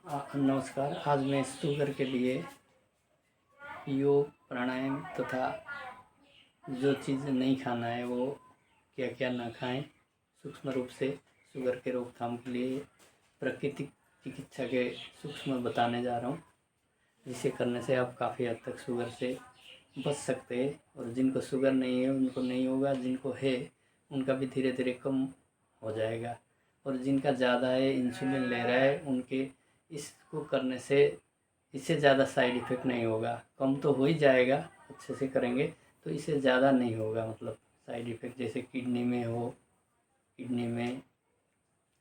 नमस्कार। आज मैं शुगर के लिए योग प्राणायाम तथा जो चीज़ नहीं खाना है वो क्या क्या ना खाएं, सूक्ष्म रूप से शुगर के रोकथाम के लिए प्राकृतिक चिकित्सा के सूक्ष्म बताने जा रहा हूँ, जिसे करने से आप काफ़ी हद तक शुगर से बच सकते हैं। और जिनको शुगर नहीं है उनको नहीं होगा, जिनको है उनका भी धीरे धीरे कम हो जाएगा। और जिनका ज़्यादा है, इंसुलिन ले रहा है, उनके इसको करने से इससे ज़्यादा साइड इफ़ेक्ट नहीं होगा। कम तो हो ही जाएगा अच्छे से करेंगे तो इससे ज़्यादा नहीं होगा। मतलब साइड इफ़ेक्ट जैसे किडनी में हो, किडनी में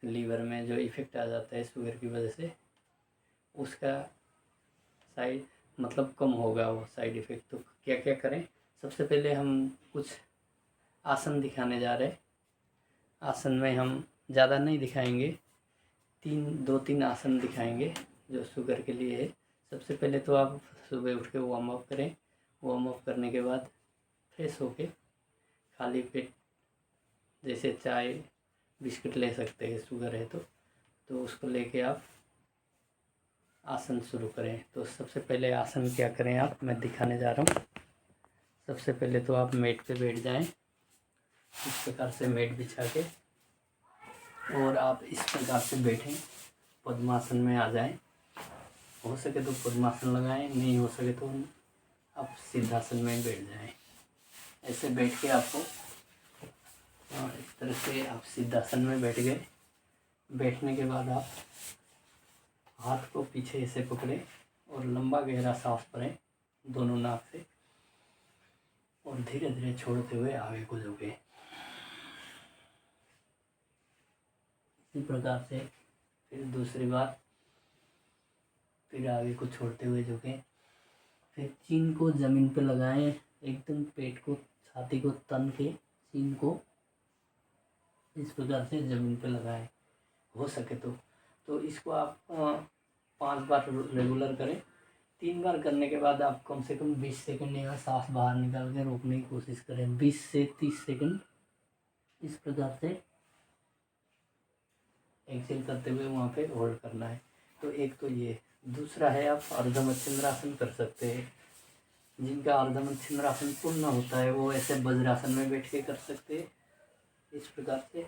लीवर में जो इफ़ेक्ट आ जाता है शुगर की वजह से, उसका साइड मतलब कम होगा वो साइड इफ़ेक्ट। तो क्या क्या करें, सबसे पहले हम कुछ आसन दिखाने जा रहे हैं। आसन में हम ज़्यादा नहीं दिखाएंगे, 2-3 आसन दिखाएंगे जो शुगर के लिए है। सबसे पहले तो आप सुबह उठ के वार्म अप करें। वार्म अप करने के बाद फ्रेश होके खाली पेट जैसे चाय बिस्किट ले सकते हैं, शुगर है तो उसको लेके आप आसन शुरू करें। तो सबसे पहले आसन क्या करें आप, मैं दिखाने जा रहा हूँ। सबसे पहले तो आप मेट पे बैठ जाएं, इस प्रकार से मेट बिछा के, और आप इस प्रकार से बैठें, पद्मासन में आ जाएं। हो सके तो पद्मासन लगाएं, नहीं हो सके तो आप सिद्धासन में बैठ जाएं। ऐसे बैठ के आपको इस तरह से आप सिद्धासन में बैठ गए। बैठने के बाद आप हाथ को पीछे ऐसे पकड़ें और लंबा गहरा सांस भरें दोनों नाक से, और धीरे धीरे छोड़ते हुए आगे को झुकें। इसी प्रकार से फिर दूसरी बार फिर आगे को छोड़ते हुए झुकें। फिर चीन को ज़मीन पे लगाएं, एकदम पेट को, छाती को तन के चीन को इस प्रकार से ज़मीन पे लगाएं, हो सके तो इसको आप 5 बार रेगुलर करें। 3 बार करने के बाद आप कम से कम 20 सेकंड यहाँ सांस बाहर निकाल के रोकने की कोशिश करें। 20 से 30 सेकंड इस प्रकार से एक्सेल करते हुए वहाँ पे होल्ड करना है। तो एक तो ये, दूसरा है आप अर्धमच्छिंद्रासन कर सकते हैं। जिनका अर्धमच्छिंद्रासन पूर्ण होता है वो ऐसे वज्रासन में बैठ के कर सकते हैं इस प्रकार से।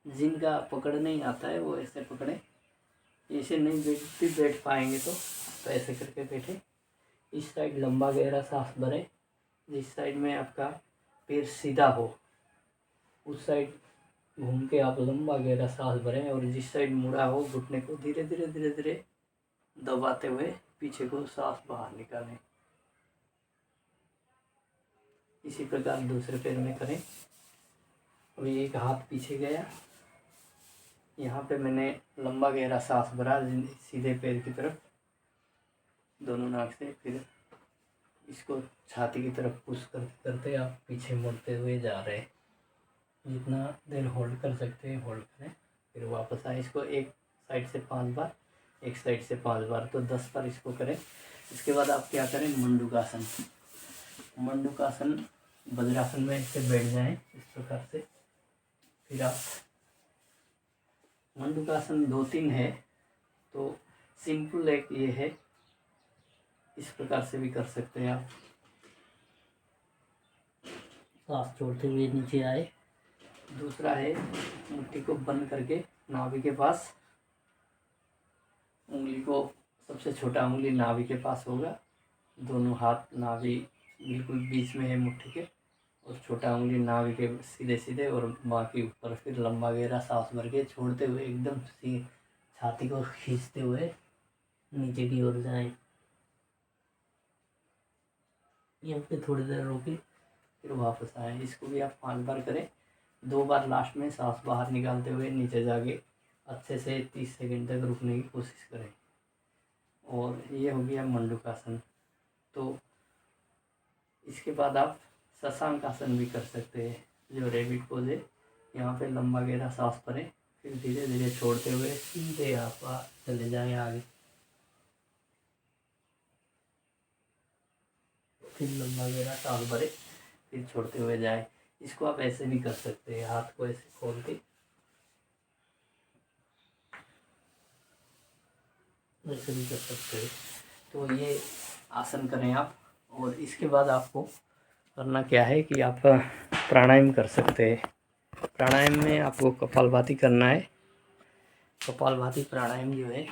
जिनका पकड़ नहीं आता है वो ऐसे पकड़े, ऐसे नहीं बैठ पाएंगे तो ऐसे करके बैठे। इस साइड लंबा गहरा सांस भरें, जिस साइड में आपका पैर सीधा हो उस साइड घूम के आप लंबा गहरा सांस भरें, और जिस साइड मुड़ा हो घुटने को धीरे धीरे धीरे धीरे दबाते हुए पीछे को सांस बाहर निकालें। इसी प्रकार दूसरे पैर में करें। और एक हाथ पीछे गया, यहाँ पे मैंने लंबा गहरा सांस भरा सीधे पैर की तरफ दोनों नाक से। फिर इसको छाती की तरफ पुश करते करते आप पीछे मुड़ते हुए जा रहे हैं। जितना देर होल्ड कर सकते हैं होल्ड करें, फिर वापस आए। इसको एक साइड से 5 बार, एक साइड से 5 बार, तो 10 बार इसको करें। इसके बाद आप क्या करें, मंडूकासन। मंडूकासन वज्रासन में इससे बैठ जाएं इस प्रकार से। फिर आप मंडूकासन 2-3 है, तो सिंपल एक ये है, इस प्रकार से भी कर सकते हैं आप। सांस छोड़ते हुए नीचे आए। दूसरा है मुट्ठी को बंद करके नाभि के पास, उंगली को, सबसे छोटा उंगली नाभि के पास होगा, दोनों हाथ नाभि बिल्कुल बीच में है मुट्ठी के, और छोटा उंगली नाभि के सीधे सीधे और बाकी ऊपर। फिर लंबा गहरा सांस भर के छोड़ते हुए एकदम छाती को खींचते हुए नीचे की ओर जाएं। यहाँ पे थोड़ी देर रोके फिर वापस आए। इसको भी आप 5 बार करें। 2 बार लास्ट में सांस बाहर निकालते हुए नीचे जाके अच्छे से 30 सेकंड तक रुकने की कोशिश करें। और ये हो गया मंडूकासन। तो इसके बाद आप शशांक आसन भी कर सकते हैं, जो रेबिट पोज है। यहाँ पे लंबा गहरा सांस भरें, फिर धीरे धीरे छोड़ते हुए सीधे आप चले जाएं आगे। फिर लंबा गहरा सांस भरें, फिर छोड़ते हुए जाएं। इसको आप ऐसे भी कर सकते हैं, हाथ को ऐसे खोल के वैसे भी कर सकते हैं। तो ये आसन करें आप। और इसके बाद आपको करना क्या है कि आप प्राणायाम कर सकते हैं। प्राणायाम में आपको कपालभाति करना है। कपालभाति प्राणायाम जो है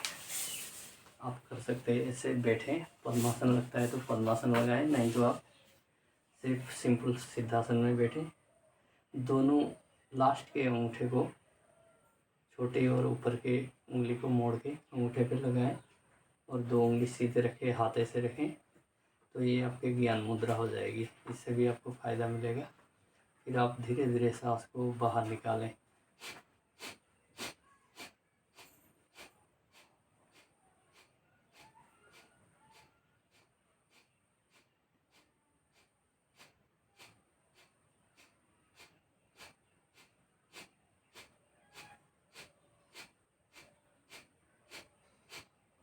आप कर सकते हैं। ऐसे बैठें, पद्मासन लगता है तो पद्मासन लगाएं, नहीं तो आप सिर्फ सिंपल सिद्धासन में बैठें। दोनों लास्ट के अंगूठे को, छोटे और ऊपर के उंगली को मोड़ के अंगूठे पे लगाएं और 2 उंगली सीधे रखें, हाथ ऐसे रखें। तो ये आपके ज्ञान मुद्रा हो जाएगी। इससे भी आपको फ़ायदा मिलेगा। फिर आप धीरे धीरे सांस को बाहर निकालें।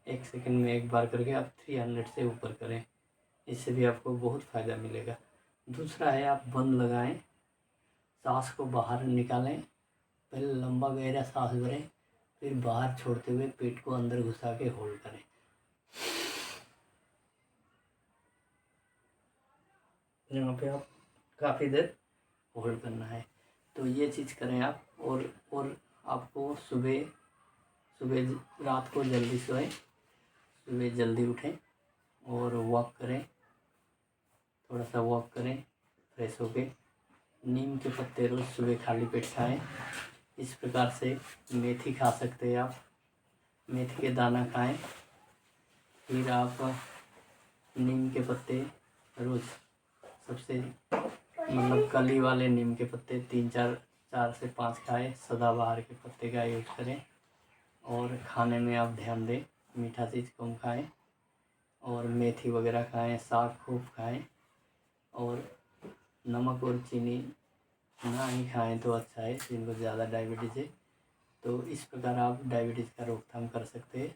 एक सेकंड में एक बार करके आप 300 से ऊपर करें। इससे भी आपको बहुत फ़ायदा मिलेगा। दूसरा है आप बंद लगाएं, सांस को बाहर निकालें। पहले लंबा गहरा सांस भरें, फिर बाहर छोड़ते हुए पेट को अंदर घुसा के होल्ड करें। यहाँ पे आप काफ़ी देर होल्ड करना है। तो ये चीज़ करें आप। और आपको सुबह सुबह रात को जल्दी सोएं, सुबह जल्दी उठें और वॉक करें, थोड़ा सा वॉक करें फ्रेश होके। नीम के पत्ते रोज़ सुबह खाली पेट खाएं। इस प्रकार से मेथी खा सकते हैं आप, मेथी के दाना खाएं। फिर आप नीम के पत्ते रोज़, सबसे मतलब कली वाले नीम के पत्ते 4 से 5 खाएं। सदाबहार के पत्ते का यूज करें। और खाने में आप ध्यान दें, मीठा चीज़ कम खाएं और मेथी वगैरह खाएं, साग खूब खाएं। और नमक और चीनी ना ही खाएं तो अच्छा है, जिनको ज़्यादा डायबिटीज़ है। तो इस प्रकार आप डायबिटीज़ का रोकथाम कर सकते हैं।